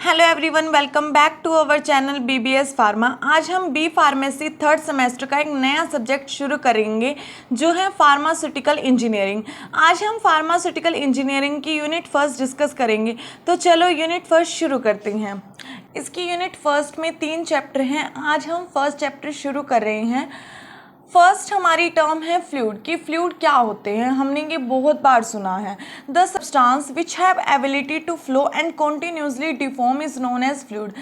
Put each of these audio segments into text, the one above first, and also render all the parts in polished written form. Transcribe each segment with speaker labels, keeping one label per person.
Speaker 1: Hello everyone, welcome back to our channel BBS pharma. आज हम B pharmacy third semester का एक नया सब्जेक्ट शुरू करेंगे जो है फार्मास्यूटिकल इंजीनियरिंग। आज हम फार्मास्यूटिकल इंजीनियरिंग की यूनिट फर्स्ट डिस्कस करेंगे। तो चलो यूनिट फर्स्ट शुरू करते हैं। इसकी यूनिट फर्स्ट में 3 चैप्टर हैं। आज हम फर्स्ट चैप्टर शुरू कर रहे हैं। फर्स्ट हमारी टर्म है फ्लूइड। कि फ्लूइड क्या होते हैं, हमने ये बहुत बार सुना है। The substance which have ability to flow and continuously deform is known as fluid.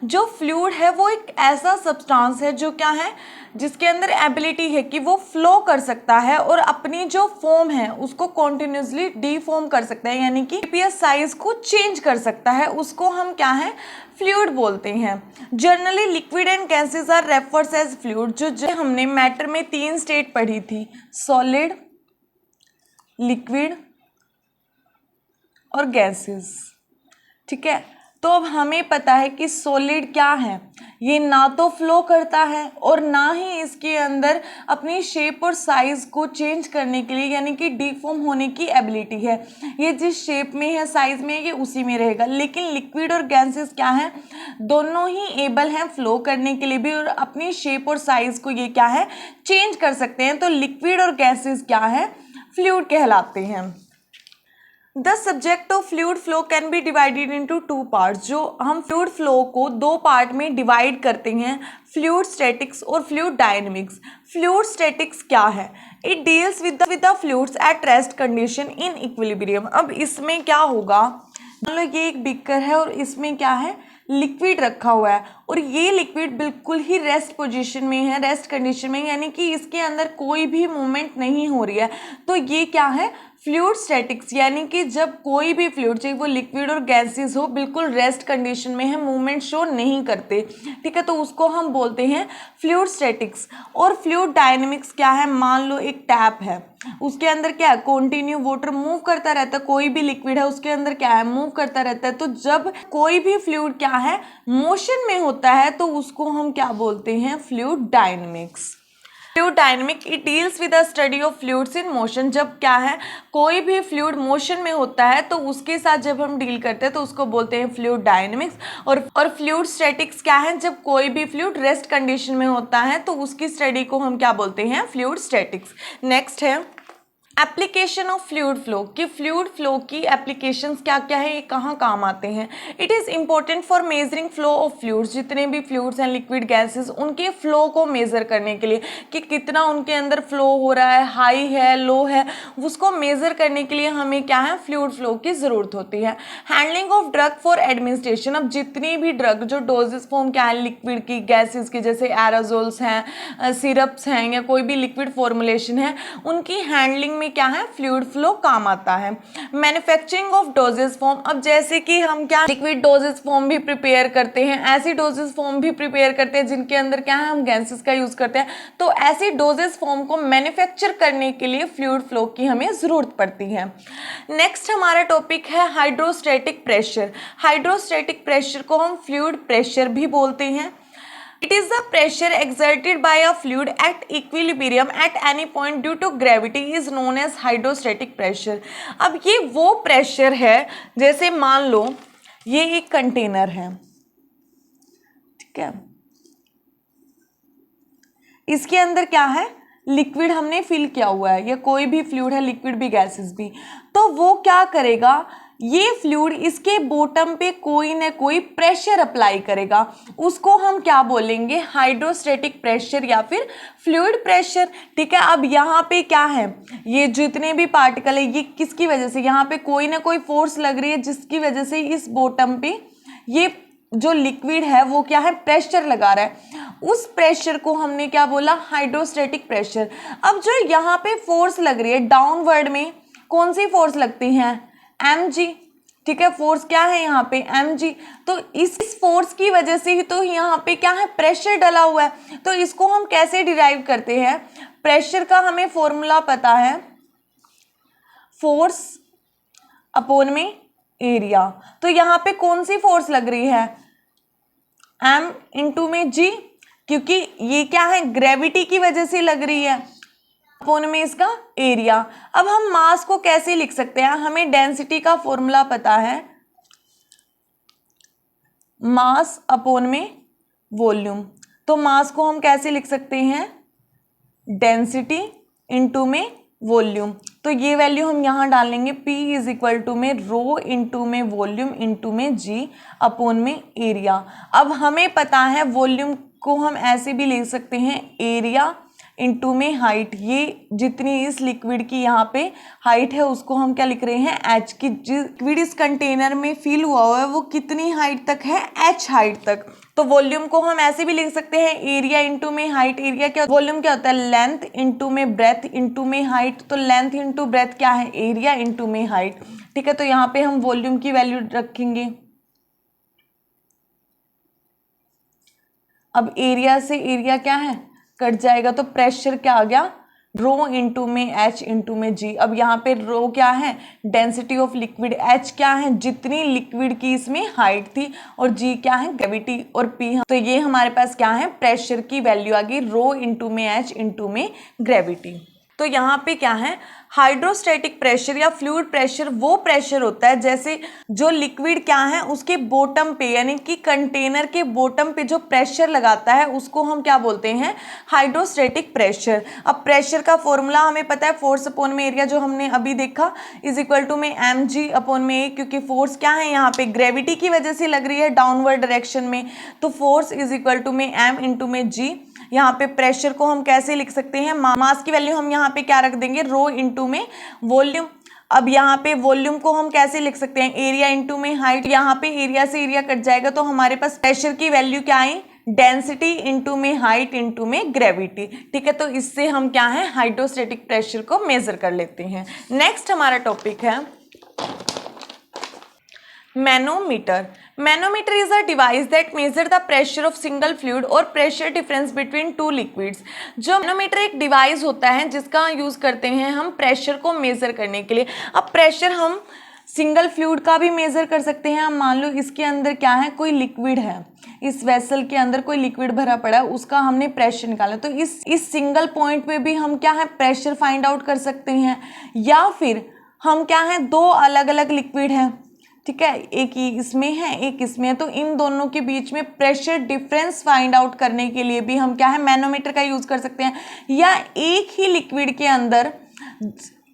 Speaker 1: जो फ्लूइड है वो एक ऐसा सब्सटेंस है जो क्या है, जिसके अंदर एबिलिटी है कि वो फ्लो कर सकता है और अपनी जो फॉर्म है उसको कॉन्टिन्यूसली डिफॉर्म कर सकता है, यानी कि पीएस साइज को चेंज कर सकता है। उसको हम क्या है, फ्लूइड बोलते हैं। Generally liquid and gases are refers as fluid. जो हमने मैटर में 3 स्टेट पढ़ी थी, सॉलिड, लिक्विड और गैसेस। ठीक है, तो अब हमें पता है कि सॉलिड क्या है, ये ना तो फ्लो करता है और ना ही इसके अंदर अपनी शेप और साइज को चेंज करने के लिए, यानी कि डिफॉर्म होने की एबिलिटी है। ये जिस शेप में है, साइज में है, ये उसी में रहेगा। लेकिन लिक्विड और गैसेस क्या है, दोनों ही एबल हैं फ्लो करने के लिए भी और अपनी शेप और साइज को ये क्या है, चेंज कर सकते हैं। तो लिक्विड और गैसेस क्या है, फ्लूइड कहलाते हैं। The subject of fluid flow can be divided into 2 parts. जो हम फ्लूइड फ्लो को 2 पार्ट में डिवाइड करते हैं, फ्लूइड स्टैटिक्स और फ्लूइड डायनेमिक्स। फ्लूइड स्टैटिक्स क्या है, it deals with the fluids at rest condition in equilibrium. अब इसमें क्या होगा, मान लो ये एक बीकर है और इसमें क्या है, लिक्विड रखा हुआ है और ये लिक्विड बिल्कुल ही रेस्ट पोजीशन में है, रेस्ट कंडीशन में, यानी कि इसके अंदर कोई भी मूवमेंट नहीं हो रही है। तो ये क्या है, फ्लूइड स्टैटिक्स, यानी कि जब कोई भी फ्लूइड, चाहे वो लिक्विड और गैसेस हो, बिल्कुल रेस्ट कंडीशन में है, मूवमेंट शो नहीं करते। ठीक है, तो उसको हम बोलते हैं फ्लूइड स्टैटिक्स। और फ्लूइड डायनेमिक्स क्या है, मान लो एक टैप है, उसके अंदर क्या है, कॉन्टिन्यू वाटर मूव करता रहता है। कोई भी लिक्विड है उसके अंदर क्या है, मूव करता रहता है। तो जब कोई भी फ्लूइड क्या है, मोशन में होता है, तो उसको हम क्या बोलते हैं, fluid dynamics. Fluid dynamic it deals with the study of fluids in motion. जब क्या है, कोई भी फ्लूइड मोशन में होता है तो उसके साथ जब हम डील करते हैं तो उसको बोलते हैं फ्लूइड डायनेमिक्स। और फ्लूइड स्टैटिक्स क्या है, जब कोई भी फ्लूइड रेस्ट कंडीशन में होता है तो उसकी स्टडी को हम क्या बोलते हैं, फ्लूइड स्टैटिक्स। नेक्स्ट है एप्लीकेशन ऑफ फ्लूइड फ्लो। कि फ्लूइड फ्लो की एप्लीकेशंस क्या क्या है, ये कहाँ काम आते हैं। It is important for measuring flow of fluids. जितने भी फ्लूइड्स हैं, लिक्विड गैसेस, उनके फ्लो को मेज़र करने के लिए कि कितना उनके अंदर फ्लो हो रहा है, हाई है, लो है, उसको मेज़र करने के लिए हमें क्या है, फ्लूइड फ्लो की ज़रूरत होती है। Handling of drug for administration. अब जितनी भी ड्रग जो डोजेस फॉर्म क्या है, लिक्विड की, गैसेस की, जैसे एराजोल्स हैं, सिरप्स हैं या कोई भी लिक्विड फॉर्मुलेशन है, उनकी हैंडलिंग में क्या है, फ्लूइड फ्लो काम आता है। Manufacturing of doses form. अब जैसे कि हम क्या लिक्विड डोजेस फॉर्म भी प्रिपेयर करते हैं, ऐसी डोजेस फॉर्म भी प्रिपेयर करते हैं जिनके अंदर क्या है, हम गैसेस का यूज करते हैं। तो ऐसी डोजेस फॉर्म को मैन्युफैक्चर करने के लिए फ्लूइड फ्लो की हमें जरूरत पड़ती है। नेक्स्ट हमारा टॉपिक है हाइड्रोस्टैटिक प्रेशर। हाइड्रोस्टैटिक प्रेशर को हम फ्लूइड प्रेशर भी बोलते हैं। It is the pressure exerted by a fluid at equilibrium at any point due to gravity is known as hydrostatic pressure. अब ये वो प्रेशर है, जैसे मान लो ये एक कंटेनर है, ठीक है, इसके अंदर क्या है, लिक्विड हमने फिल किया हुआ है, या कोई भी फ्लूइड है, लिक्विड भी गैसेस भी। तो वो क्या करेगा, ये फ्लूइड इसके बॉटम पे कोई ना कोई प्रेशर अप्लाई करेगा, उसको हम क्या बोलेंगे, हाइड्रोस्टैटिक प्रेशर या फिर फ्लूइड प्रेशर। ठीक है, अब यहाँ पे क्या है, ये जितने भी पार्टिकल है, ये किसकी वजह से, यहाँ पे कोई ना कोई फोर्स लग रही है जिसकी वजह से इस बॉटम पे ये जो लिक्विड है वो क्या है, प्रेशर लगा रहा है। उस प्रेशर को हमने क्या बोला, हाइड्रोस्टैटिक प्रेशर। अब जो यहाँ पे फोर्स लग रही है डाउनवर्ड में, कौन सी फोर्स लगती है, mg। ठीक है, फोर्स क्या है यहाँ पे, mg। तो इस फोर्स की वजह से ही तो यहाँ पे क्या है, प्रेशर डला हुआ है। तो इसको हम कैसे डिराइव करते हैं, प्रेशर का हमें फॉर्मूला पता है, फोर्स अपॉन में एरिया। तो यहाँ पे कौन सी फोर्स लग रही है, m इंटू में g, क्योंकि ये क्या है, ग्रेविटी की वजह से लग रही है, अपॉन में इसका एरिया। अब हम मास को कैसे लिख सकते हैं, हमें डेंसिटी का फॉर्मूला पता है, मास अपॉन में वॉल्यूम। तो मास को हम कैसे लिख सकते हैं, डेंसिटी इंटू में वॉल्यूम। तो ये वैल्यू हम यहाँ डालेंगे, P इज इक्वल टू में रो इंटू में वॉल्यूम इंटू में G अपॉन में एरिया। अब हमें पता है वॉल्यूम को हम ऐसे भी लिख सकते हैं, एरिया इंटू में हाइट। ये जितनी इस लिक्विड की यहाँ पे हाइट है उसको हम क्या लिख रहे हैं, H की। लिक्विड इस कंटेनर में फिल हुआ है वो कितनी हाइट तक है, H हाइट तक। तो वॉल्यूम को हम ऐसे भी लिख सकते हैं, एरिया इंटू में हाइट। एरिया क्या, वॉल्यूम क्या होता है, लेंथ इंटू में ब्रेथ इंटू में हाइट। तो लेंथ इंटू ब्रेथ क्या है, एरिया इंटू में हाइट। ठीक है, तो यहाँ पे हम वॉल्यूम की वैल्यू रखेंगे। अब एरिया से एरिया क्या है, कट जाएगा, तो प्रेशर क्या आ गया, रो इंटू में H इंटू में G। अब यहाँ पे रो क्या है, डेंसिटी ऑफ लिक्विड, H क्या है, जितनी लिक्विड की इसमें हाइट थी, और G क्या है, ग्रेविटी, और P। तो ये हमारे पास क्या है, प्रेशर की वैल्यू आ गई, रो इंटू में H इंटू में ग्रेविटी। तो यहाँ पे क्या है, हाइड्रोस्टैटिक प्रेशर या फ्लूइड प्रेशर वो प्रेशर होता है जैसे जो लिक्विड क्या है उसके बॉटम पे, यानी कि कंटेनर के बॉटम पे जो प्रेशर लगाता है उसको हम क्या बोलते हैं, हाइड्रोस्टैटिक प्रेशर। अब प्रेशर का फॉर्मूला हमें पता है, फोर्स अपॉन में एरिया, जो हमने अभी देखा, इज इक्वल टू में mg अपॉन में a। क्योंकि फोर्स क्या है यहाँ पे, ग्रेविटी की वजह से लग रही है डाउनवर्ड डायरेक्शन में, तो फोर्स इज इक्वल टू में m इंटू में g। यहाँ पे प्रेशर को हम कैसे लिख सकते हैं, मास की वैल्यू हम यहाँ पे क्या रख देंगे, रो इंटू में वॉल्यूम। अब यहाँ पे वॉल्यूम को हम कैसे लिख सकते हैं, एरिया इंटू में हाइट। यहाँ पे एरिया से एरिया कट जाएगा, तो हमारे पास प्रेशर की वैल्यू क्या आई, डेंसिटी इंटू में हाइट इंटू में ग्रेविटी। ठीक है, तो इससे हम क्या है, हाइड्रोस्टैटिक प्रेशर को मेजर कर लेते हैं। नेक्स्ट हमारा टॉपिक है manometer. Manometer is a device that measure the pressure of single fluid or pressure difference between two liquids। जो मैनोमीटर एक डिवाइस होता है जिसका यूज करते हैं हम प्रेशर को मेजर करने के लिए। अब प्रेशर हम सिंगल फ्लूइड का भी मेजर कर सकते हैं। हम मान लो इसके अंदर क्या है, कोई लिक्विड है, इस वेसल के अंदर कोई लिक्विड भरा पड़ा है, उसका हमने प्रेशर निकाला, तो इस सिंगल पॉइंट पे भी हम क्या है, प्रेशर फाइंड आउट कर सकते हैं। या फिर हम क्या है, दो अलग अलग लिक्विड हैं, ठीक है, एक ही इसमें है एक इसमें है, तो इन दोनों के बीच में प्रेशर डिफरेंस फाइंड आउट करने के लिए भी हम क्या है, मैनोमीटर का यूज कर सकते हैं। या एक ही लिक्विड के अंदर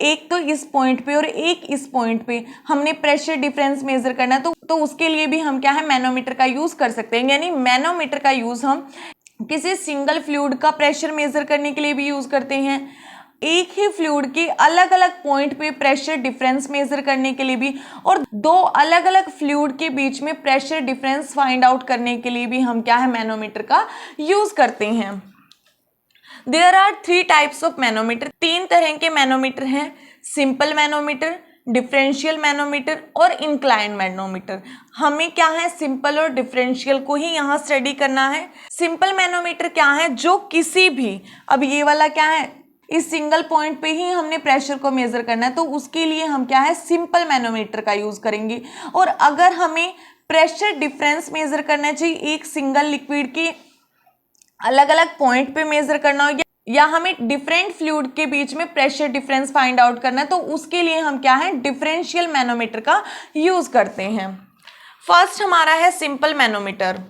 Speaker 1: एक तो इस पॉइंट पे और एक इस पॉइंट पे हमने प्रेशर डिफरेंस मेजर करना है, तो उसके लिए भी हम क्या है, मैनोमीटर का यूज कर सकते हैं। यानी मैनोमीटर का यूज हम किसी सिंगल फ्लूइड का प्रेशर मेजर करने के लिए भी यूज करते हैं, एक ही फ्लूइड के अलग अलग पॉइंट पे प्रेशर डिफरेंस मेजर करने के लिए भी, और दो अलग अलग फ्लूइड के बीच में प्रेशर डिफरेंस फाइंड आउट करने के लिए भी हम क्या है, मैनोमीटर का यूज करते हैं। There are 3 types of manometer. 3 तरह के मैनोमीटर हैं, सिंपल मैनोमीटर, डिफरेंशियल मैनोमीटर और इंक्लाइन मैनोमीटर। हमें क्या है, सिंपल और डिफरेंशियल को ही यहाँ स्टडी करना है। सिंपल मैनोमीटर क्या है, जो किसी भी, अब ये वाला क्या है, इस सिंगल पॉइंट पे ही हमने प्रेशर को मेजर करना है, तो उसके लिए हम क्या है, सिंपल मैनोमीटर का यूज करेंगे। और अगर हमें प्रेशर डिफरेंस मेजर करना चाहिए, एक सिंगल लिक्विड के अलग अलग पॉइंट पे मेजर करना हो, या हमें डिफरेंट फ्लूइड के बीच में प्रेशर डिफरेंस फाइंड आउट करना है, तो उसके लिए हम क्या है, डिफरेंशियल मैनोमीटर का यूज करते हैं। फर्स्ट हमारा है simple manometer.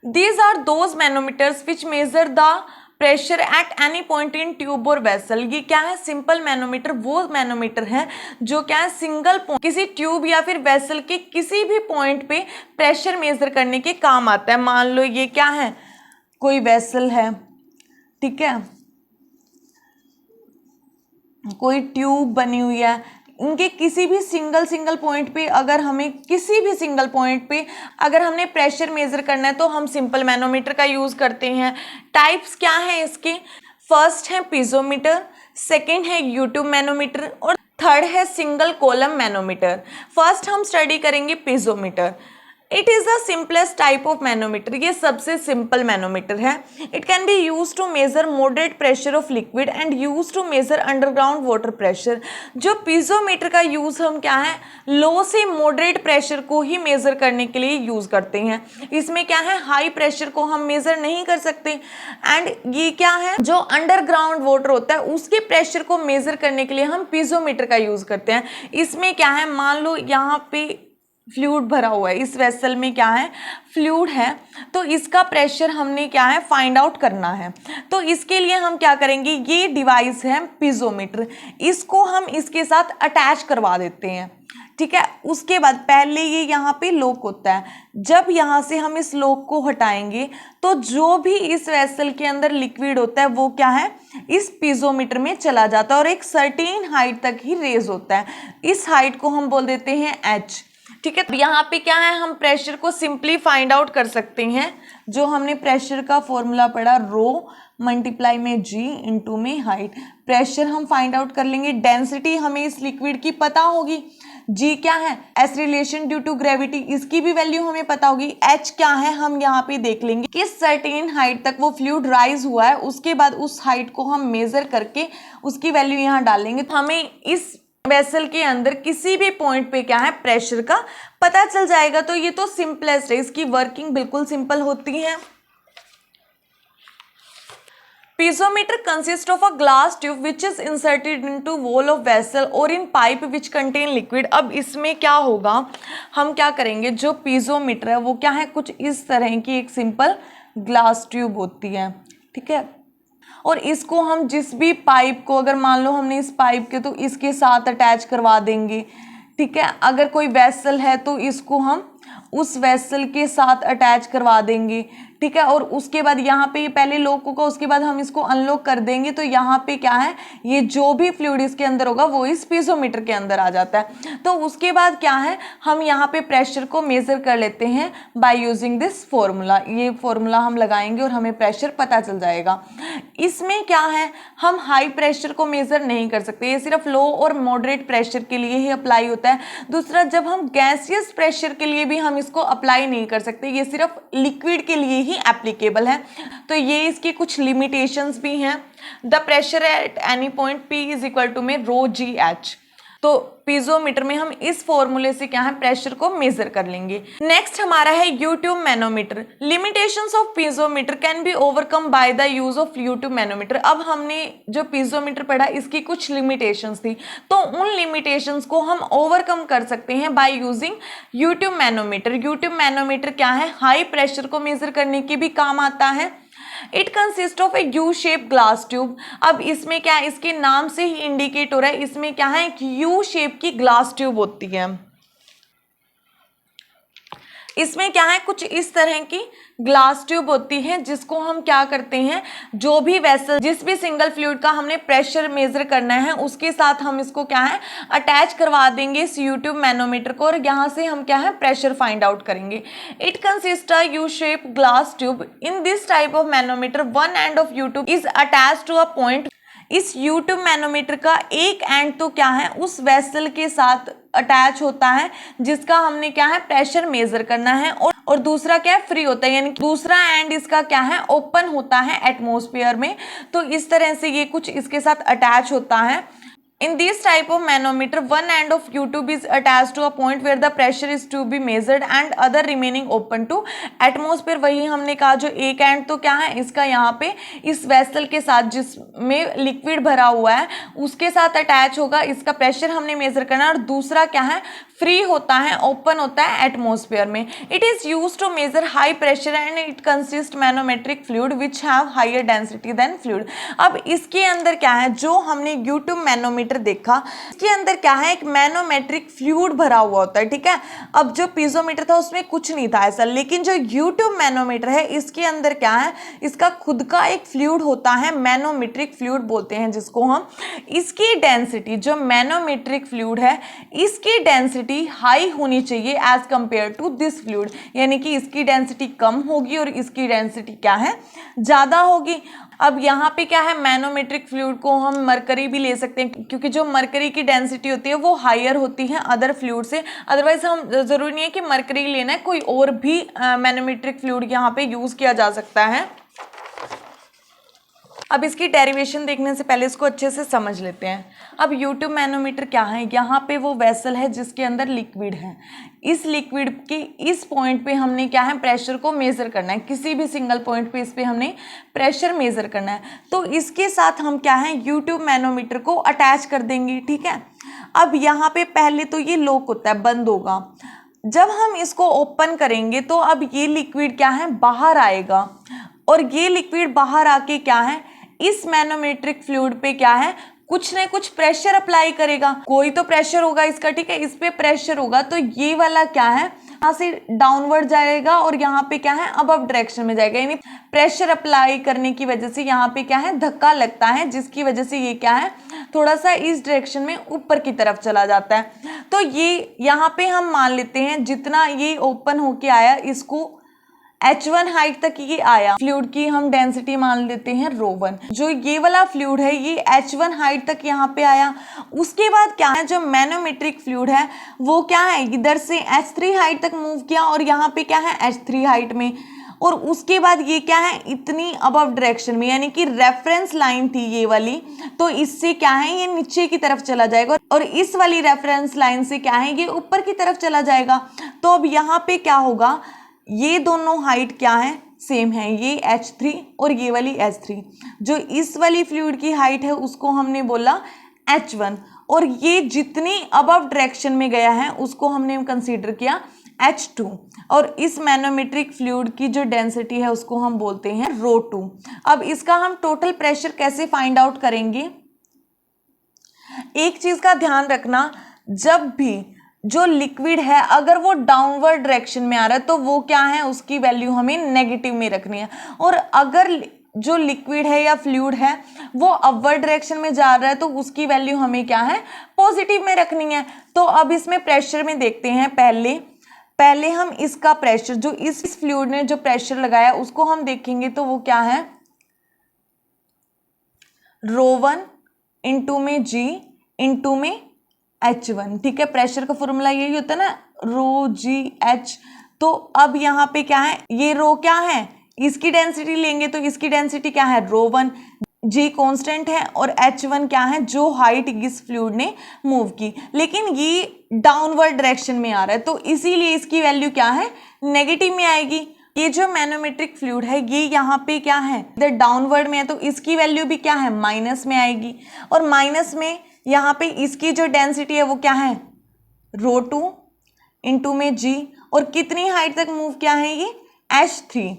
Speaker 1: These are those manometers which measure the pressure at any point in tube और वेसल। ये क्या है, सिंपल मैनोमीटर वो मैनोमीटर है जो क्या है, सिंगल पॉइंट किसी ट्यूब या फिर वेसल के किसी भी पॉइंट पे प्रेशर मेजर करने के काम आता है। मान लो ये क्या है, कोई वेसल है, ठीक है, कोई ट्यूब बनी हुई है, इनके किसी भी सिंगल पॉइंट पे अगर हमें किसी भी सिंगल पॉइंट पे अगर हमने प्रेशर मेजर करना है, तो हम सिंपल मैनोमीटर का यूज करते हैं। टाइप्स क्या है इसके, फर्स्ट है पीजोमीटर, सेकंड है यूट्यूब मैनोमीटर और थर्ड है सिंगल कॉलम मैनोमीटर। फर्स्ट हम स्टडी करेंगे piezometer. It is the simplest type of manometer. ये सबसे सिंपल मैनोमीटर है। It can be use to measure moderate pressure of liquid and use to measure underground water pressure. जो piezometer का use हम क्या है, लो से मॉडरेट प्रेशर को ही मेजर करने के लिए यूज करते हैं। इसमें क्या है, हाई प्रेशर को हम मेजर नहीं कर सकते। एंड ये क्या है, जो अंडरग्राउंड वाटर होता है उसके प्रेशर को मेजर करने के लिए हम पीजोमीटर का यूज करते हैं। इसमें क्या है, मान लो यहाँ पे फ्लूइड भरा हुआ है, इस वेसल में क्या है, फ्लूइड है, तो इसका प्रेशर हमने क्या है, फाइंड आउट करना है। तो इसके लिए हम क्या करेंगे, ये डिवाइस है पीजोमीटर, इसको हम इसके साथ अटैच करवा देते हैं, ठीक है। उसके बाद पहले ये यहाँ पे लॉक होता है, जब यहाँ से हम इस लॉक को हटाएंगे तो जो भी इस वेसल के अंदर लिक्विड होता है वो क्या है, इस पीजोमीटर में चला जाता है और एक सर्टेन हाइट तक ही रेज होता है। इस हाइट को हम बोल देते हैं h, ठीक है। यहाँ पे क्या है, हम प्रेशर को सिंपली फाइंड आउट कर सकते हैं, जो हमने प्रेशर का फॉर्मूला पढ़ा, रो मल्टीप्लाई में g इंटू में हाइट, प्रेशर हम फाइंड आउट कर लेंगे। डेंसिटी हमें इस लिक्विड की पता होगी, g क्या है, acceleration due to gravity, इसकी भी वैल्यू हमें पता होगी। h क्या है, हम यहाँ पे देख लेंगे किस सर्टेन हाइट तक वो फ्लूइड राइज हुआ है, उसके बाद उस हाइट को हम मेजर करके उसकी वैल्यू यहाँ डालेंगे, तो हमें इस वेसल के अंदर किसी भी पॉइंट पे क्या है, प्रेशर का पता चल जाएगा। तो ये तो सिंपलेस्ट है, इसकी वर्किंग बिल्कुल सिंपल होती है। Piezometer consists of a glass tube which is inserted into wall of vessel or in pipe which contain liquid। अब इसमें क्या होगा, हम क्या करेंगे, जो पीजोमीटर है वो क्या है, कुछ इस तरह की एक सिंपल ग्लास ट्यूब होती है, ठीक है। और इसको हम जिस भी पाइप को, अगर मान लो हमने इस पाइप के, तो इसके साथ अटैच करवा देंगे, ठीक है। अगर कोई वेसल है तो इसको हम उस वेसल के साथ अटैच करवा देंगे, ठीक है। और उसके बाद यहाँ पे ये पहले लॉक होगा, उसके बाद हम इसको अनलॉक कर देंगे, तो यहाँ पे क्या है, ये जो भी फ्लूइड इसके अंदर होगा वो इस पीजोमीटर के अंदर आ जाता है। तो उसके बाद क्या है, हम यहाँ पे प्रेशर को मेजर कर लेते हैं बाय यूजिंग दिस फॉर्मूला। ये फॉर्मूला हम लगाएंगे और हमें प्रेशर पता चल जाएगा। इसमें क्या है, हम हाई प्रेशर को मेजर नहीं कर सकते, ये सिर्फ लो और मॉडरेट प्रेशर के लिए ही अप्लाई होता है। दूसरा, जब हम गैसियस प्रेशर के लिए भी हम इसको अप्लाई नहीं कर सकते, ये सिर्फ लिक्विड के लिए ही एप्लीकेबल है। तो ये इसकी कुछ लिमिटेशंस भी हैं। The pressure at any point P is equal to में रो जी एच। तो पीजोमीटर में हम इस फॉर्मूले से क्या है, प्रेशर को मेजर कर लेंगे। नेक्स्ट हमारा है U-tube manometer. Limitations of piezometer can be overcome by the use of U-tube manometer. अब हमने जो पीजोमीटर पढ़ा, इसकी कुछ लिमिटेशंस थी, तो उन लिमिटेशंस को हम ओवरकम कर सकते हैं by using U-tube manometer. U-tube manometer क्या है, हाई प्रेशर को मेजर करने के भी काम आता है। It consist of A you shape glass tube. अब इसमें क्या है, इसके नाम से ही इंडिकेट हो रहा है, इसमें क्या है, एक यू शेप की ग्लास ट्यूब होती है। इसमें क्या है, कुछ इस तरह की ग्लास ट्यूब होती है, जिसको हम क्या करते हैं, जो भी वेसल, जिस भी सिंगल फ्लूइड का हमने प्रेशर मेजर करना है, उसके साथ हम इसको क्या है, अटैच करवा देंगे इस U-tube मैनोमीटर को, और यहाँ से हम क्या है, प्रेशर फाइंड आउट करेंगे। It consist a U shape glass tube. In this type of manometer one end of U-tube is attach to a point. इस U-tube मैनोमीटर का एक एंड तो क्या है, उस वेसल के साथ अटैच होता है जिसका हमने क्या है, प्रेशर मेजर करना है, और दूसरा क्या है, फ्री होता है, यानी दूसरा एंड इसका क्या है, ओपन होता है एटमॉस्फेयर में। तो इस तरह से ये कुछ इसके साथ अटैच होता है। In this type of manometer, one end of U-tube is attached to a point where the pressure is to be measured and other remaining open to atmosphere। वही हमने कहा, जो एक एंड तो क्या है, इसका यहाँ पे इस वेसल के साथ जिसमें लिक्विड भरा हुआ है उसके साथ अटैच होगा, इसका प्रेशर हमने मेजर करना है, और दूसरा क्या है, फ्री होता है, ओपन होता है एटमॉस्फेयर में। It is used to measure high pressure and it consist manometric fluid which have higher density than fluid. अब इसके अंदर क्या है, जो हमने U-tube मैनोमीटर देखा, इसके अंदर क्या है, एक मैनोमेट्रिक फ्लूइड भरा हुआ होता है, ठीक है। अब जो पीजोमीटर था उसमें कुछ नहीं था ऐसा, लेकिन जो U-tube मैनोमीटर है, इसके अंदर क्या है, इसका खुद का एक फ्लूइड होता है, मैनोमेट्रिक फ्लूइड बोलते हैं जिसको हम। इसकी डेंसिटी, जो मैनोमेट्रिक फ्लूइड है, इसकी डेंसिटी हाई होनी चाहिए as compare to this fluid, यानी कि इसकी डेंसिटी कम होगी और इसकी डेंसिटी क्या है, ज्यादा होगी। अब यहाँ पे क्या है, मैनोमेट्रिक फ्लूइड को हम मरकरी भी ले सकते हैं, क्योंकि जो मरकरी की डेंसिटी होती है वो हायर होती है अदर फ्लूइड से। अदरवाइज हम, जरूरी नहीं है कि मरकरी लेना है, कोई और भी मैनोमेट्रिक फ्लूइड यहाँ पे यूज किया जा सकता है। अब इसकी डेरिवेशन देखने से पहले इसको अच्छे से समझ लेते हैं। अब U-tube मैनोमीटर क्या है, यहाँ पे वो वेसल है जिसके अंदर लिक्विड है, इस लिक्विड के इस पॉइंट पे हमने क्या है, प्रेशर को मेजर करना है, किसी भी सिंगल पॉइंट पे इस पे हमने प्रेशर मेजर करना है। तो इसके साथ हम क्या है, U-tube मैनोमीटर को अटैच कर देंगे, ठीक है। अब यहाँ पे पहले तो ये लॉक होता है, बंद होगा, जब हम इसको ओपन करेंगे तो अब ये लिक्विड क्या है, बाहर आएगा, और ये लिक्विड बाहर आके क्या है, इस मैनोमेट्रिक फ्लूइड पे क्या है, कुछ न कुछ प्रेशर अप्लाई करेगा, कोई तो प्रेशर होगा इसका, ठीक है, इस पे प्रेशर होगा, तो ये वाला क्या है, यहाँ से डाउनवर्ड जाएगा और यहाँ पे क्या है, अबव डायरेक्शन में जाएगा, यानी प्रेशर अप्लाई करने की वजह से यहाँ पे क्या है, धक्का लगता है, जिसकी वजह से ये क्या है, थोड़ा सा इस डायरेक्शन में ऊपर की तरफ चला जाता है। तो ये यहाँ पे हम मान लेते हैं जितना ये ओपन होके आया, इसको H1 हाइट तक ये आया, फ्लूइड की हम डेंसिटी मान लेते हैं ρ1। जो ये वाला फ्लूइड है ये H1 हाइट तक यहाँ पे आया। उसके बाद क्या है, जो मैनोमेट्रिक फ्लूइड है वो क्या है, इधर से H3 हाइट तक मूव किया और यहाँ पे क्या है, H3 हाइट में, और उसके बाद ये क्या है, इतनी अबव डायरेक्शन में, यानी कि रेफरेंस लाइन थी ये वाली, तो इससे क्या है, ये नीचे की तरफ चला जाएगा, और इस वाली रेफरेंस लाइन से क्या है, ये ऊपर की तरफ चला जाएगा। तो अब यहाँ पे क्या होगा, ये दोनों हाइट क्या है, सेम है, ये H3 और ये वाली H3। जो इस वाली फ्लूइड की हाइट है उसको हमने बोला H1, और ये जितनी अबव डायरेक्शन में गया है उसको हमने कंसीडर किया H2, और इस मैनोमेट्रिक फ्लूइड की जो डेंसिटी है उसको हम बोलते हैं ρ2। अब इसका हम टोटल प्रेशर कैसे फाइंड आउट करेंगे, एक चीज का ध्यान रखना, जब भी जो लिक्विड है अगर वो डाउनवर्ड डायरेक्शन में आ रहा है तो वो क्या है, उसकी वैल्यू हमें नेगेटिव में रखनी है, और अगर जो लिक्विड है या फ्लूइड है वो अपवर्ड डायरेक्शन में जा रहा है तो उसकी वैल्यू हमें क्या है, पॉजिटिव में रखनी है। तो अब इसमें प्रेशर में देखते हैं, पहले हम इसका प्रेशर, जो इस फ्लूइड ने जो प्रेशर लगाया उसको हम देखेंगे, तो वो क्या है, ρ1 इंटू में G इंटू में H1, ठीक है, प्रेशर का फॉर्मूला यही होता है ना, ρGH। तो अब यहाँ पे क्या है, ये रो क्या है, इसकी डेंसिटी लेंगे तो इसकी डेंसिटी क्या है, ρ1, G कांस्टेंट है, और H1 क्या है, जो हाइट इस फ्लूइड ने मूव की, लेकिन ये डाउनवर्ड डायरेक्शन में आ रहा है तो इसीलिए इसकी वैल्यू क्या है, नेगेटिव में आएगी। ये जो मैनोमेट्रिक फ्लूइड है ये यहाँ पे क्या है, इधर डाउनवर्ड में है, तो इसकी वैल्यू भी क्या है, माइनस में आएगी, और माइनस में यहाँ पे इसकी जो डेंसिटी है वो क्या है, ρ2 इंटू में G, और कितनी हाइट तक मूव किया है ये, H3।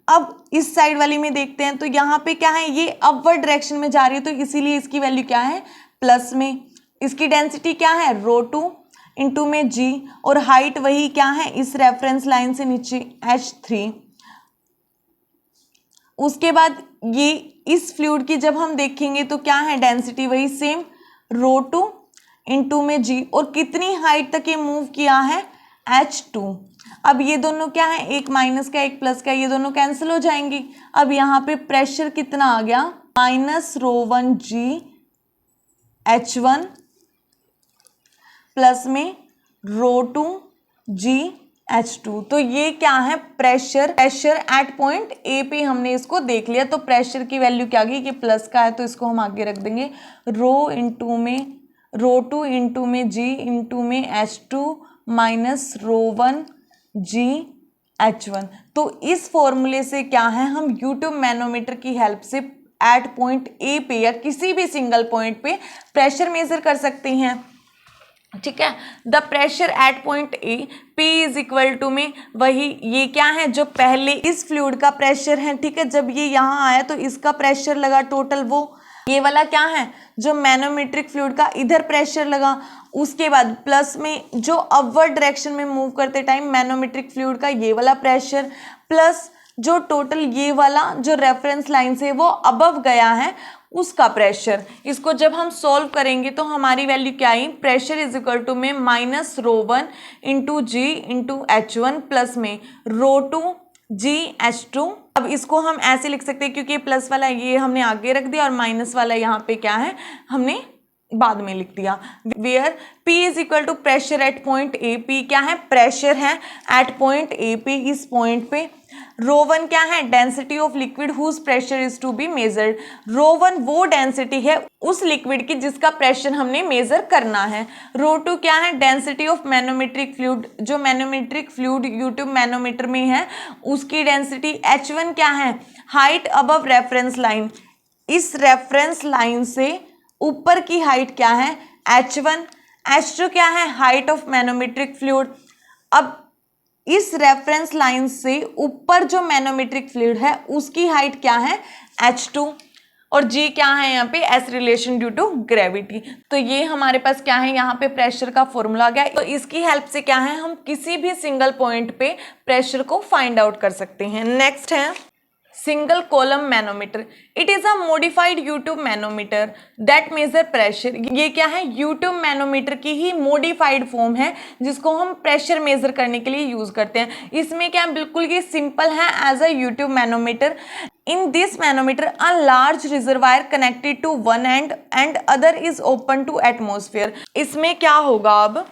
Speaker 1: अब इस साइड वाली में देखते हैं, तो यहाँ पे क्या है, ये अपवर्ड डायरेक्शन में जा रही है, तो इसीलिए इसकी वैल्यू क्या है, प्लस में, इसकी डेंसिटी क्या है, ρ2 इंटू में G, और हाइट वही क्या है, इस रेफरेंस लाइन से नीचे H3। उसके बाद ये इस फ्लूइड की जब हम देखेंगे तो क्या है, डेंसिटी वही सेम, ρ2 इंटू में G, और कितनी हाइट तक ये मूव किया है, H2। अब ये दोनों क्या है, एक माइनस का एक प्लस का, ये दोनों कैंसिल हो जाएंगी। अब यहाँ पे प्रेशर कितना आ गया, -ρ1G H1 प्लस में ρ2G H2। तो ये क्या है, प्रेशर एट पॉइंट ए पे हमने इसको देख लिया। तो प्रेशर की वैल्यू क्या गई, कि प्लस का है तो इसको हम आगे रख देंगे, ρ2 इंटू में G इंटू में H2 माइनस ρ1G H1। तो इस फॉर्मूले से क्या है, हम यूट्यूब मैनोमीटर की हेल्प से एट पॉइंट ए पे या किसी भी सिंगल पॉइंट पे प्रेशर मेजर कर सकते हैं, ठीक है। The pressure at point A P is equal to में वही, ये क्या है, जो पहले इस फ्लूइड का प्रेशर है, ठीक है, जब ये यहाँ आया तो इसका प्रेशर लगा टोटल, वो ये वाला क्या है, जो मैनोमेट्रिक फ्लूइड का इधर प्रेशर लगा, उसके बाद प्लस में जो अपवर्ड डायरेक्शन में मूव करते टाइम मैनोमेट्रिक फ्लूइड का ये वाला प्रेशर, प्लस जो टोटल ये वाला जो रेफरेंस लाइन से वो अबव गया है उसका प्रेशर। इसको जब हम सॉल्व करेंगे तो हमारी वैल्यू क्या आई, प्रेशर इज इक्वल टू में -ρ1 into G into H1 plus में ρ2G H2। अब इसको हम ऐसे लिख सकते हैं क्योंकि प्लस वाला ये हमने आगे रख दिया और माइनस वाला यहाँ पे क्या है, हमने बाद में लिख दिया। Where P is equal to pressure at point A, P क्या है, प्रेशर है एट पॉइंट ए पे, इस पॉइंट पे। ρ1 क्या है, density of liquid whose pressure is to be measured. ρ1 वो डेंसिटी है उस लिक्विड की जिसका प्रेशर हमने मेजर करना है। ρ2 क्या है, डेंसिटी ऑफ मैनोमेट्रिक फ्लूइड, जो मैनोमेट्रिक फ्लूइड यूट्यूब मैनोमीटर में है उसकी डेंसिटी। H1 क्या है, हाइट अबव रेफरेंस लाइन, इस रेफरेंस लाइन से ऊपर की हाइट क्या है, H1। H2 क्या है, हाइट ऑफ मैनोमेट्रिक फ्लूइड। अब इस रेफरेंस लाइन से ऊपर जो मैनोमेट्रिक फ्लूइड है उसकी हाइट क्या है, h2, और g क्या है यहाँ पे, s relation due to gravity. तो ये हमारे पास क्या है, यहाँ पे प्रेशर का फॉर्मूला आ गया। तो इसकी हेल्प से क्या है, हम किसी भी सिंगल पॉइंट पे प्रेशर को फाइंड आउट कर सकते हैं। नेक्स्ट है single column manometer. It is a modified U tube manometer that major pressure. ये क्या है, यूट्यूब मैनोमीटर की ही मॉडिफाइड फॉर्म है जिसको हम प्रेशर मेजर करने के लिए यूज करते हैं। इसमें क्या बिल्कुल ये सिंपल है as a U-tube manometer. In this manometer a large reservoir connected to one end and other is open to atmosphere. इसमें क्या होगा, अब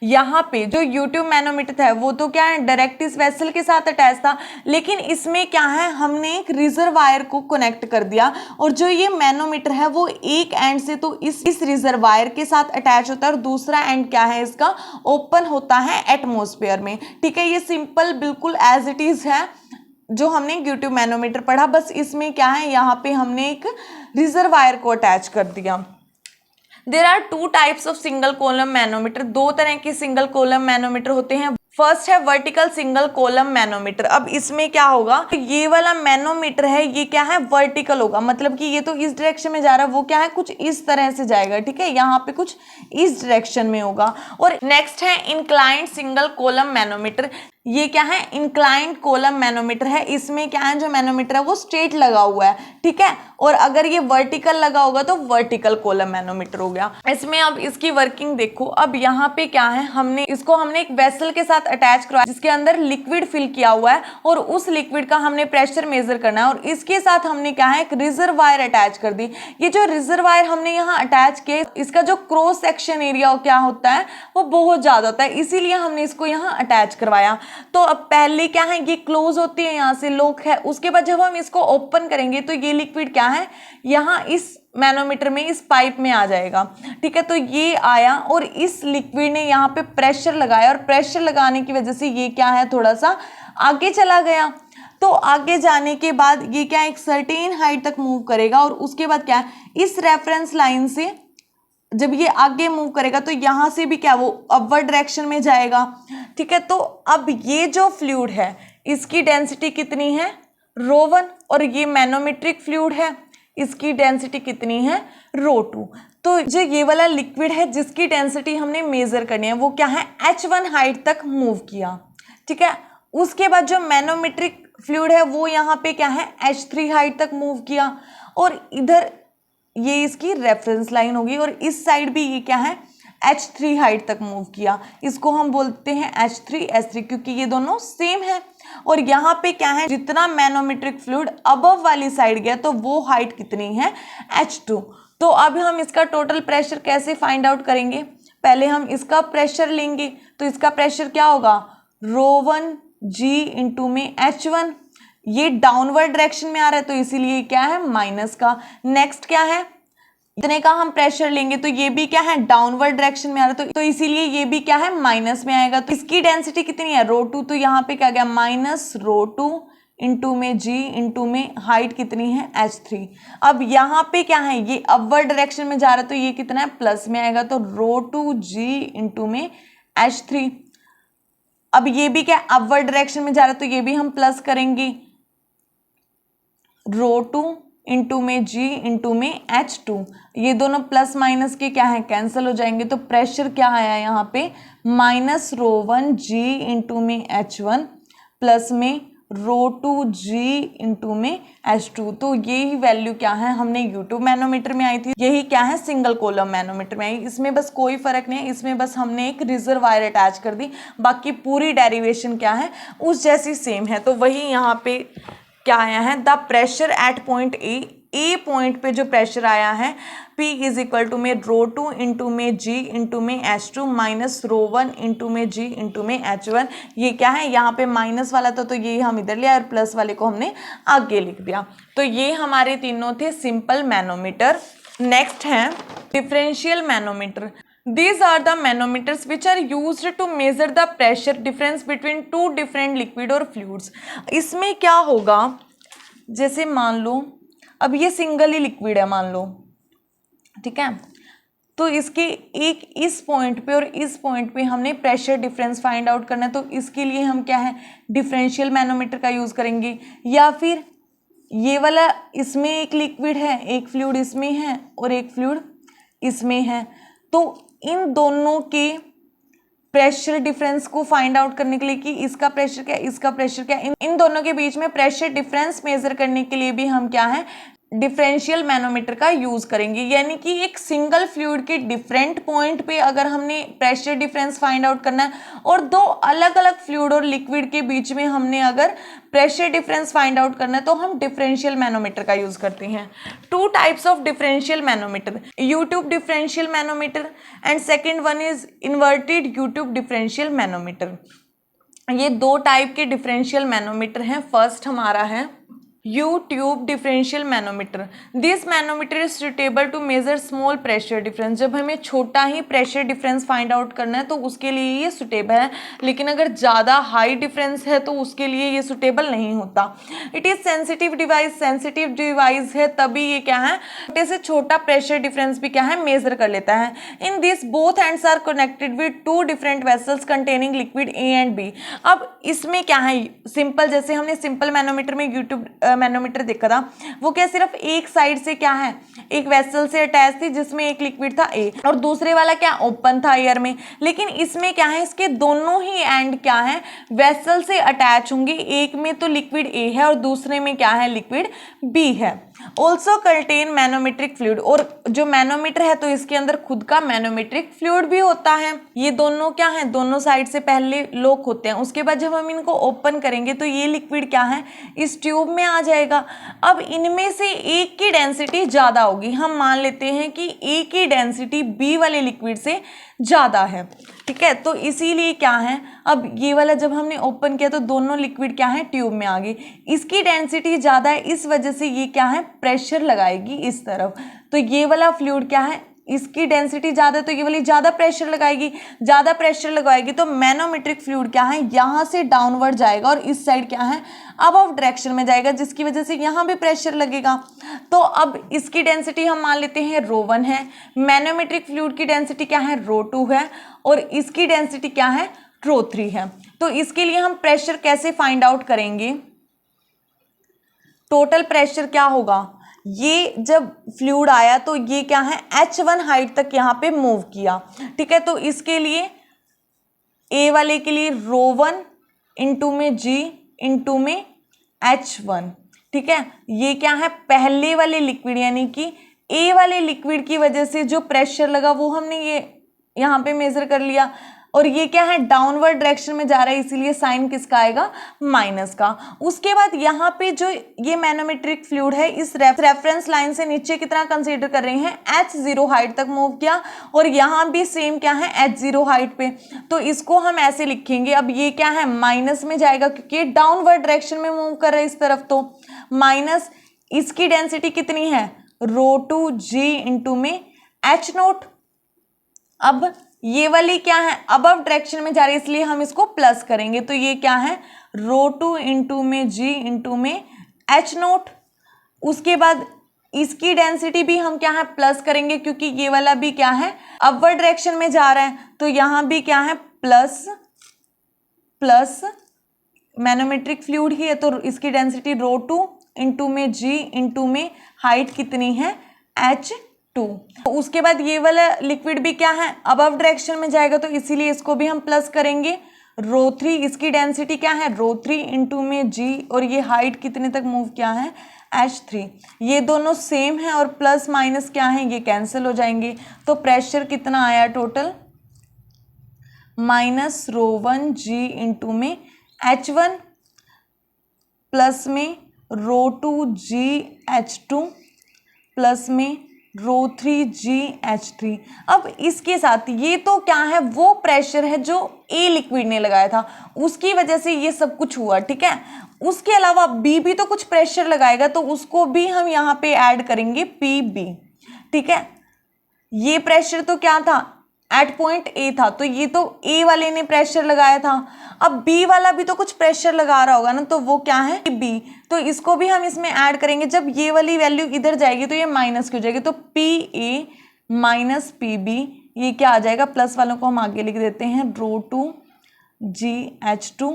Speaker 1: यहाँ पे जो यूट्यूब मैनोमीटर था वो तो क्या है डायरेक्ट इस वेसल के साथ अटैच था, लेकिन इसमें क्या है हमने एक रिजर्वायर को कनेक्ट कर दिया, और जो ये मैनोमीटर है वो एक एंड से तो इस रिजर्वायर के साथ अटैच होता है और दूसरा एंड क्या है इसका ओपन होता है एटमोस्फेयर में। ठीक है, ये सिंपल बिल्कुल एज इट इज है जो हमने यूट्यूब मैनोमीटर पढ़ा, बस इसमें क्या है यहाँ पे हमने एक रिजर्वायर को अटैच कर दिया। There are two types of single column manometer. दो तरह के सिंगल कॉलम मैनोमीटर होते हैं। फर्स्ट है वर्टिकल सिंगल कॉलम मैनोमीटर। अब इसमें क्या होगा, ये वाला मैनोमीटर है ये क्या है वर्टिकल होगा, मतलब कि ये तो इस डायरेक्शन में जा रहा है, वो क्या है कुछ इस तरह से जाएगा। ठीक है, यहाँ पे कुछ इस डायरेक्शन में होगा। और नेक्स्ट है इंक्लाइंड सिंगल कॉलम मैनोमीटर। ये क्या है इंक्लाइंड कॉलम मैनोमीटर है। इसमें क्या है जो मैनोमीटर है वो स्ट्रेट लगा हुआ है। ठीक है, और अगर ये वर्टिकल लगा होगा तो वर्टिकल कॉलम मैनोमीटर हो गया। इसमें अब इसकी वर्किंग देखो। अब यहाँ पे क्या है हमने एक वेसल के साथ अटैच करवाया जिसके अंदर लिक्विड फिल किया हुआ है, और उस लिक्विड का हमने प्रेशर मेजर करना है, और इसके साथ हमने क्या है एक रिजर्वायर अटैच कर दी। ये जो रिजर्वायर हमने यहाँ अटैच किया इसका जो क्रॉस सेक्शन एरिया क्या होता है वो बहुत ज्यादा होता है, इसीलिए हमने इसको यहाँ अटैच करवाया। तो अब पहले क्या है ये क्लोज होती है, यहाँ से लॉक है, उसके बाद जब हम इसको ओपन करेंगे तो ये लिक्विड क्या है यहाँ इस मैनोमीटर में इस पाइप में आ जाएगा। ठीक है, तो ये आया और इस लिक्विड ने यहाँ पे प्रेशर लगाया, और प्रेशर लगाने की वजह से ये क्या है थोड़ा सा आगे चला गया। तो आगे जाने के बाद ये क्या एक सर्टेन हाइट तक मूव करेगा, और उसके बाद क्या है इस रेफरेंस लाइन से जब ये आगे मूव करेगा तो यहाँ से भी क्या वो अपवर्ड डायरेक्शन में जाएगा। ठीक है, तो अब ये जो फ्लूइड है इसकी डेंसिटी कितनी है ρ1, और ये मैनोमेट्रिक फ्लूइड है इसकी डेंसिटी कितनी है ρ2। तो जो ये वाला लिक्विड है जिसकी डेंसिटी हमने मेजर करनी है वो क्या है h1 हाइट तक मूव किया। ठीक है, उसके बाद जो मैनोमेट्रिक फ्लूइड है वो यहाँ पे क्या है h3 हाइट तक मूव किया, और इधर ये इसकी रेफरेंस लाइन होगी, और इस साइड भी ये क्या है h3 हाइट तक मूव किया। इसको हम बोलते हैं h3 s3 क्योंकि ये दोनों सेम है। और यहाँ पे क्या है जितना मैनोमेट्रिक फ्लूइड अबव वाली साइड गया तो वो हाइट कितनी है h2। तो अब हम इसका टोटल प्रेशर कैसे फाइंड आउट करेंगे, पहले हम इसका प्रेशर लेंगे। तो इसका प्रेशर क्या होगा ρ1 g इंटू में h1। ये डाउनवर्ड डायरेक्शन में आ रहा है तो इसीलिए क्या है माइनस का। नेक्स्ट क्या है इतने का हम प्रेशर लेंगे तो ये भी क्या है डाउनवर्ड डायरेक्शन में आ रहा है तो इसीलिए ये भी क्या है माइनस में आएगा। तो इसकी डेंसिटी कितनी है ρ2, तो यहाँ पे क्या गया माइनस ρ2 इंटू में g इंटू में हाइट कितनी है h3। अब यहाँ पे क्या है ये अपवर्ड डायरेक्शन में जा रहा है तो ये कितना है प्लस में आएगा, तो ρ2g इंटू में h3। अब ये भी क्या अपवर्ड डायरेक्शन में जा रहा है तो ये भी हम प्लस करेंगे, ρ2 इंटू में g इंटू में h2। ये दोनों प्लस माइनस के क्या है कैंसिल हो जाएंगे। तो प्रेशर क्या आया यहाँ पे माइनस ρ1 g इंटू में h1 प्लस में ρ2 g इंटू में h2। तो यही वैल्यू क्या है हमने यूट्यूब मैनोमीटर में आई थी, यही क्या है सिंगल कॉलम मैनोमीटर में आई। इसमें बस कोई फर्क नहीं है, इसमें बस हमने एक रिजर्वायर अटैच कर दी, बाकी पूरी डेरिवेशन क्या है उस जैसी सेम है। तो वही यहाँ पे क्या आया है the pressure at point A point पे जो प्रेशर आया है P इज इक्वल टू में ρ2 इंटू में g इंटू में h2 माइनस ρ1 इंटू में g इंटू में h1। ये क्या है यहाँ पे माइनस वाला था तो ये हम इधर लिया और प्लस वाले को हमने आगे लिख दिया। तो ये हमारे तीनों थे सिंपल मैनोमीटर। नेक्स्ट है differential manometer. These are the manometers which are used to measure the pressure difference between two different liquid or fluids। इसमें क्या होगा जैसे मान लो अब ये सिंगल ही लिक्विड है मान लो, ठीक है, तो इसके एक इस पॉइंट पे और इस पॉइंट पे हमने प्रेशर डिफरेंस फाइंड आउट करना है, तो इसके लिए हम क्या है डिफरेंशियल मैनोमीटर का यूज़ करेंगे, या फिर ये वाला इसमें एक लिक्विड है, एक फ्लूइड इसमें है और एक फ्लूइड इसमें है, तो इन दोनों के प्रेशर डिफरेंस को फाइंड आउट करने के लिए कि इसका प्रेशर क्या इसका प्रेशर क्या, इन दोनों के बीच में प्रेशर डिफरेंस मेजर करने के लिए भी हम क्या है डिफरेंशियल मैनोमीटर का यूज करेंगे। यानी कि एक सिंगल फ्लूइड के डिफरेंट पॉइंट पे अगर हमने प्रेशर डिफरेंस फाइंड आउट करना है और दो अलग अलग फ्लूइड और लिक्विड के बीच में हमने अगर प्रेशर डिफरेंस फाइंड आउट करना है तो हम डिफरेंशियल मैनोमीटर का यूज करते हैं। To types of differential manometer, YouTube differential manometer and second one is inverted YouTube differential manometer. ये दो टाइप के डिफरेंशियल मैनोमीटर हैं। फर्स्ट हमारा है U-tube differential manometer. This manometer is suitable to measure small pressure difference. जब हमें छोटा ही प्रेशर डिफरेंस फाइंड आउट करना है तो उसके लिए ये सुटेबल है, लेकिन अगर ज़्यादा हाई डिफरेंस है तो उसके लिए ये सुटेबल नहीं होता। It is sensitive device, sensitive device है तभी ये क्या है छोटे से छोटा प्रेशर डिफरेंस भी क्या है मेजर कर लेता है। In this both ends are connected with two different vessels containing liquid A and B। अब इसमें क्या है सिंपल, जैसे हमने सिंपल मैनोमीटर में यूट्यूब मैनोमीटर देखा था, वो क्या सिर्फ एक साइड से क्या है एक वेसल से अटैच थी जिसमें एक लिक्विड था A और दूसरे वाला क्या ओपन था एयर में। लेकिन इसमें क्या है इसके दोनों ही एंड क्या है वेसल से अटैच होंगे। एक में तो लिक्विड A है और दूसरे में क्या है लिक्विड B है। ऑल्सो कंटेन मैनोमेट्रिक फ्लूइड, और जो मैनोमीटर है तो इसके अंदर खुद का मैनोमेट्रिक फ्लूइड भी होता है। ये दोनों क्या है दोनों साइड से पहले लॉक होते हैं, उसके बाद जब हम इनको ओपन करेंगे तो ये लिक्विड क्या है इस ट्यूब में आ जाएगा। अब इनमें से एक की डेंसिटी ज़्यादा होगी, हम मान लेते हैं कि ए की डेंसिटी बी वाले लिक्विड से ज़्यादा है, ठीक है। तो इसीलिए क्या है अब ये वाला जब हमने ओपन किया तो दोनों लिक्विड क्या है ट्यूब में आ गई। इसकी डेंसिटी ज़्यादा है, इस वजह से ये क्या है प्रेशर लगाएगी इस तरफ। तो ये वाला फ्लूइड क्या है इसकी डेंसिटी ज़्यादा है तो ये वाली ज़्यादा प्रेशर लगाएगी, ज़्यादा प्रेशर लगाएगी तो मैनोमेट्रिक फ्लूइड क्या है यहाँ से डाउनवर्ड जाएगा और इस साइड क्या है अबव डायरेक्शन में जाएगा, जिसकी वजह से यहाँ भी प्रेशर लगेगा। तो अब इसकी डेंसिटी हम मान लेते हैं ρ1 है, मैनोमेट्रिक फ्लूइड की डेंसिटी क्या है ρ2 है और इसकी डेंसिटी क्या है ρ3 है। तो इसके लिए हम प्रेशर कैसे फाइंड आउट करेंगे, टोटल प्रेशर क्या होगा, ये जब फ्लूइड आया तो ये क्या है H1 हाइट तक यहाँ पे मूव किया, ठीक है। तो इसके लिए A वाले के लिए ρ1 इंटू में G इंटू में H1, ठीक है। ये क्या है पहले वाले लिक्विड यानी कि A वाले लिक्विड की वजह से जो प्रेशर लगा वो हमने ये यहाँ पे मेजर कर लिया, और ये क्या है डाउनवर्ड डायरेक्शन में जा रहा है इसीलिए साइन किसका आएगा माइनस का। उसके बाद यहाँ पे जो ये मैनोमेट्रिक फ्लूइड है इस रेफरेंस लाइन से नीचे कितना कंसीडर कर रहे हैं H0 हाइट तक मूव किया, और यहाँ भी सेम क्या है H0 हाइट पे, तो इसको हम ऐसे लिखेंगे। अब ये क्या है माइनस में जाएगा क्योंकि डाउनवर्ड डायरेक्शन में मूव कर रहा है इस तरफ, तो माइनस इसकी डेंसिटी कितनी है ρ2G इंटू में H0। अब ये वाली क्या है अबव डायरेक्शन में जा रही है इसलिए हम इसको प्लस करेंगे, तो ये क्या है ρ2 इंटू में G इंटू में H0। उसके बाद इसकी डेंसिटी भी हम क्या है प्लस करेंगे क्योंकि ये वाला भी क्या है अपवर्ड डायरेक्शन में जा रहा है, तो यहाँ भी क्या है प्लस प्लस मैनोमेट्रिक फ्लूइड ही है तो इसकी डेंसिटी ρ2 इंटू में G इंटू में हाइट कितनी है H2। उसके बाद ये वाला लिक्विड भी क्या है अबव डायरेक्शन में जाएगा तो इसीलिए इसको भी हम प्लस करेंगे ρ3, इसकी डेंसिटी क्या है ρ3 इंटू में G और ये हाइट कितने तक मूव किया है H3। ये दोनों सेम है और प्लस माइनस क्या है ये कैंसिल हो जाएंगे, तो प्रेशर कितना आया टोटल माइनस ρ1G इंटू में H1 प्लस में ρ2G H2 प्लस में ρ3G H3। अब इसके साथ ये तो क्या है वो प्रेशर है जो A लिक्विड ने लगाया था उसकी वजह से ये सब कुछ हुआ, ठीक है। उसके अलावा B भी तो कुछ प्रेशर लगाएगा तो उसको भी हम यहाँ पे ऐड करेंगे PB, ठीक है। ये प्रेशर तो क्या था एट पॉइंट A था तो ये तो A वाले ने प्रेशर लगाया था, अब B वाला भी तो कुछ प्रेशर लगा रहा होगा ना, तो वो क्या है B, तो इसको भी हम इसमें ऐड करेंगे। जब ये वाली वैल्यू इधर जाएगी तो ये माइनस की हो जाएगी, तो PA माइनस पी बी, ये क्या आ जाएगा, प्लस वालों को हम आगे लिख देते हैं ρ2 GH2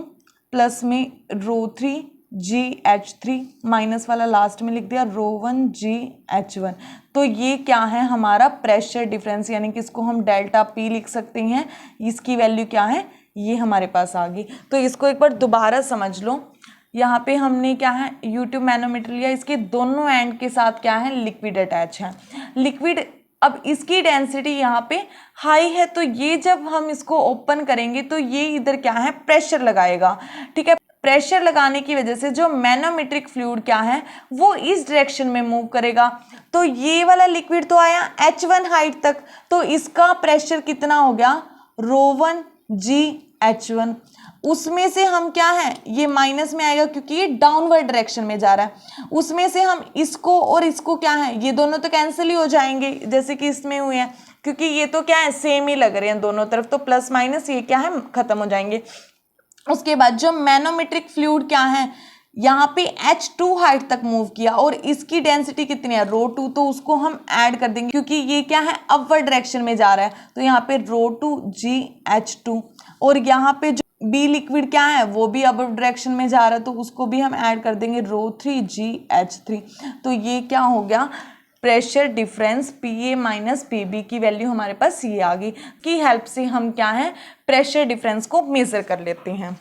Speaker 1: प्लस में ρ3 GH3, माइनस वाला लास्ट में लिख दिया ρ1 GH1। तो ये क्या है हमारा प्रेशर डिफरेंस, यानी कि इसको हम डेल्टा पी लिख सकते हैं। इसकी वैल्यू क्या है, ये हमारे पास आ गई। तो इसको एक बार दोबारा समझ लो। यहाँ पे हमने क्या है U2 मैनोमीटर लिया, इसके दोनों एंड के साथ क्या है लिक्विड अटैच है। लिक्विड, अब इसकी डेंसिटी यहाँ पे हाई है, तो ये जब हम इसको ओपन करेंगे तो ये इधर क्या है प्रेशर लगाएगा, ठीक है। प्रेशर लगाने की वजह से जो मैनोमेट्रिक फ्लूइड क्या है वो इस डायरेक्शन में मूव करेगा। तो ये वाला लिक्विड तो आया H1 हाइट तक, तो इसका प्रेशर कितना हो गया ρ1 GH1। उसमें से हम क्या है, ये माइनस में आएगा क्योंकि ये डाउनवर्ड डायरेक्शन में जा रहा है। उसमें से हम इसको और इसको क्या है, ये दोनों तो कैंसिल ही हो जाएंगे जैसे कि इसमें हुए हैं, क्योंकि ये तो क्या है सेम ही लग रहे हैं दोनों तरफ, तो प्लस माइनस ये क्या है खत्म हो जाएंगे। उसके बाद जो मैनोमेट्रिक फ्लूइड क्या है यहाँ पे H2 हाइट तक मूव किया और इसकी डेंसिटी कितनी है ρ2, तो उसको हम ऐड कर देंगे क्योंकि ये क्या है अपवर्ड डायरेक्शन में जा रहा है, तो यहाँ पे ρ2 GH2। और यहाँ पे जो बी लिक्विड क्या है वो भी अपवर्ड डायरेक्शन में जा रहा है, तो उसको भी हम ऐड कर देंगे ρ3 GH3। तो ये क्या हो गया pressure difference PA minus PB की वैल्यू हमारे पास ये आ गई। की हेल्प से हम क्या है प्रेशर डिफरेंस को मेजर कर लेते हैं।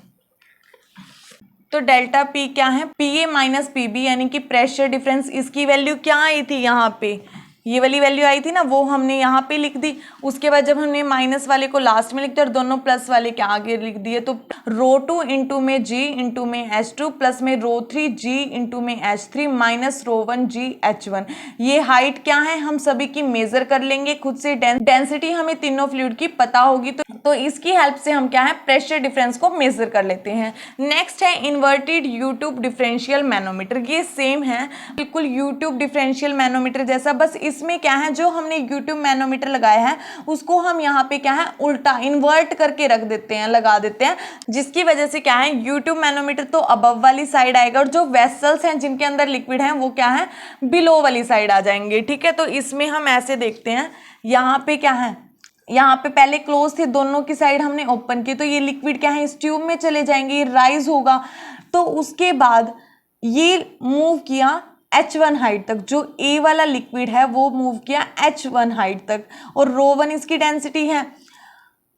Speaker 1: तो डेल्टा P क्या है PA माइनस PB, यानी कि प्रेशर डिफरेंस, इसकी वैल्यू क्या आई थी यहाँ पे, ये वाली वैल्यू आई थी ना, वो हमने यहाँ पे लिख दी। उसके बाद जब हमने माइनस वाले को लास्ट में लिख दिया और दोनों प्लस वाले के आगे लिख दिए, तो ρ2 इंटू में G इंटू में H2 प्लस में ρ3 G इंटू में H3 माइनस ρ1 GH1। ये हाइट क्या है हम सभी की मेजर कर लेंगे खुद से, डेंसिटी हमें तीनों फ्लूइड की पता होगी, तो इसकी हेल्प से हम क्या है प्रेशर डिफरेंस को मेजर कर लेते हैं। नेक्स्ट है इन्वर्टेड U-ट्यूब डिफरेंशियल मैनोमीटर। ये सेम है बिल्कुल U-ट्यूब डिफरेंशियल मैनोमीटर जैसा, बस इसमें क्या है जो हमने U-ट्यूब मैनोमीटर लगाया है उसको हम यहाँ पे क्या है उल्टा इन्वर्ट करके रख देते हैं, लगा देते हैं, जिसकी वजह से क्या है U-ट्यूब मैनोमीटर तो अबव वाली साइड आएगा और जो वेसल्स हैं जिनके अंदर लिक्विड है वो क्या है बिलो वाली साइड आ जाएंगे, ठीक है। तो इसमें हम ऐसे देखते हैं, यहाँ पे क्या है, यहाँ पे पहले क्लोज थे, दोनों की साइड हमने ओपन की, तो ये लिक्विड क्या है इस ट्यूब में चले जाएंगे, ये राइज होगा। तो उसके बाद ये मूव किया H1 हाइट तक, जो A वाला लिक्विड है वो मूव किया H1 हाइट तक, और ρ1 इसकी डेंसिटी है।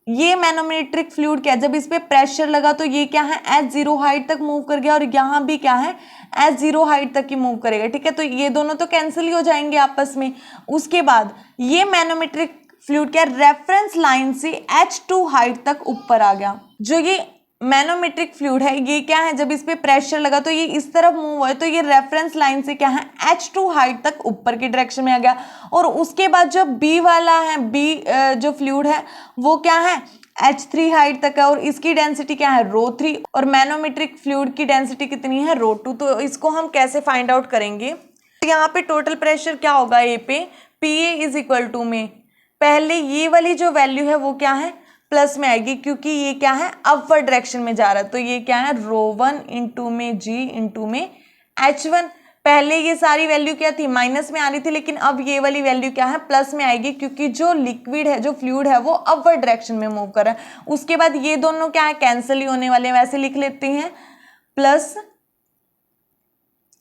Speaker 1: ये मैनोमेट्रिक फ्लूइड क्या है, जब इस पे प्रेशर लगा तो ये क्या है H0 हाइट तक मूव कर गया, और यहाँ भी क्या है H0 हाइट तक ही मूव करेगा, ठीक है। तो ये दोनों तो कैंसिल ही हो जाएंगे आपस में। उसके बाद ये मैनोमेट्रिक फ्लूइड क्या रेफरेंस लाइन से H2 हाइट तक ऊपर आ गया। जो ये मैनोमेट्रिक फ्लूइड है ये क्या है जब इस पे प्रेशर लगा तो ये इस तरफ मूव हुआ है, तो ये रेफरेंस लाइन से क्या है H2 हाइट तक ऊपर की डायरेक्शन में आ गया। और उसके बाद जो B वाला है, B जो फ्लूइड है वो क्या है H3 हाइट तक है, और इसकी डेंसिटी क्या है ρ3, और मैनोमेट्रिक फ्लूइड की डेंसिटी कितनी है ρ2। तो इसको हम कैसे फाइंड आउट करेंगे, तो यहाँ पे टोटल प्रेशर क्या होगा A पे, PA इज इक्वल टू में पहले ये वाली जो वैल्यू है वो क्या है प्लस में आएगी, क्योंकि ये क्या है अपवर्ड डायरेक्शन में जा रहा है, तो ये क्या है ρ1 इंटू में G इंटू में H1। पहले ये सारी वैल्यू क्या थी माइनस में आ रही थी, लेकिन अब ये वाली वैल्यू क्या है प्लस में आएगी, क्योंकि जो लिक्विड है जो फ्लूइड है वो अपवर्ड डायरेक्शन में मूव कर रहा है। उसके बाद ये दोनों क्या है कैंसिल ही होने वाले हैं, वैसे लिख लेते हैं प्लस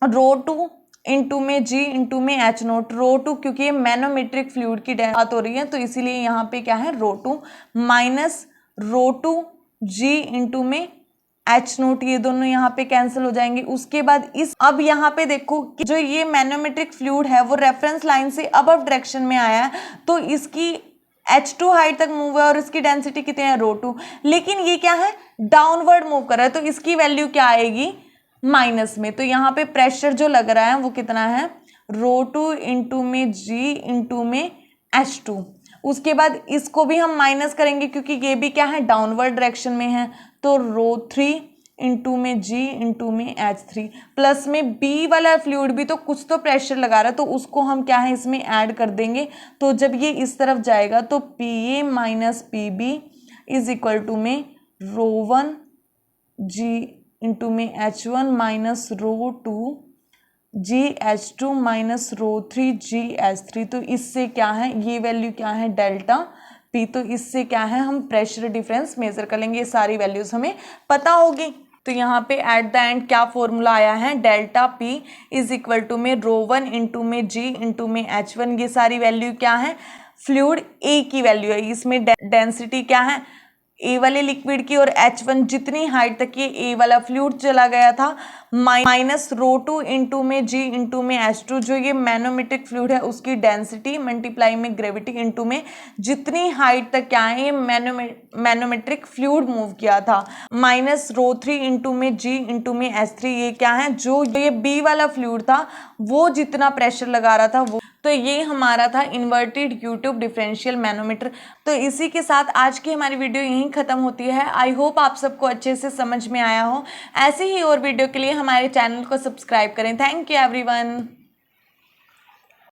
Speaker 1: ρ2 इंटू में G इंटू में H0, ρ2 क्योंकि ये मैनोमेट्रिक फ्लूइड की बात हो रही है तो इसीलिए यहाँ पे क्या है ρ2 माइनस ρ2 G इंटू में H0, ये दोनों यहाँ पे कैंसिल हो जाएंगे। उसके बाद अब यहाँ पे देखो कि जो ये मैनोमेट्रिक फ्लूइड है वो रेफरेंस लाइन से अबव डायरेक्शन में आया है, तो इसकी H2 हाइट तक मूव है और इसकी डेंसिटी कितनी है ρ2, लेकिन ये क्या है डाउनवर्ड मूव कर रहा है, तो इसकी वैल्यू क्या आएगी माइनस में। तो यहाँ पे प्रेशर जो लग रहा है वो कितना है ρ2 इंटू में G इंटू में H2। उसके बाद इसको भी हम माइनस करेंगे क्योंकि ये भी क्या है डाउनवर्ड डायरेक्शन में है, तो ρ3 इंटू में G इंटू में H3 प्लस में B वाला फ्लूइड भी तो कुछ तो प्रेशर लगा रहा है, तो उसको हम क्या है इसमें ऐड कर देंगे। तो जब ये इस तरफ जाएगा तो PA minus PB is equal to में ρ1 G इंटू में H1 minus ρ2 GH2 minus ρ3 GH3, तो इससे क्या है, ये वैल्यू क्या है, डेल्टा P, तो इससे क्या है, हम प्रेशर डिफरेंस मेजर कर लेंगे। ये सारी वैल्यूज हमें पता होगी। तो यहाँ पे एट द एंड क्या फॉर्मूला आया है, delta P is equal to में ρ1 इंटू में G इंटू में H1। ये सारी वैल्यू क्या है, फ्लूइड A की वैल्यू है। इसमें डेंसिटी क्या है, ए वाले लिक्विड की, और H1 जितनी हाइट तक ये ए वाला फ्लूइड चला गया था, माइनस ρ2 इंटू में G इंटू में H2, जो ये मैनोमेट्रिक फ्लूइड है उसकी डेंसिटी मल्टीप्लाई में ग्रेविटी इंटू में जितनी हाइट तक क्या है ये मैनोमेट्रिक फ्लूइड मूव किया था, माइनस ρ3 इंटू में G इंटू में H3, ये क्या है, जो ये B वाला फ्लूइड था वो जितना प्रेशर लगा रहा था वो। तो ये हमारा था inverted you tube differential manometer. तो इसी के साथ आज की हमारी वीडियो यहीं ख़त्म होती है। आई होप आप सबको अच्छे से समझ में आया हो। ऐसे ही और वीडियो के लिए हमारे चैनल को सब्सक्राइब करें। Thank you everyone.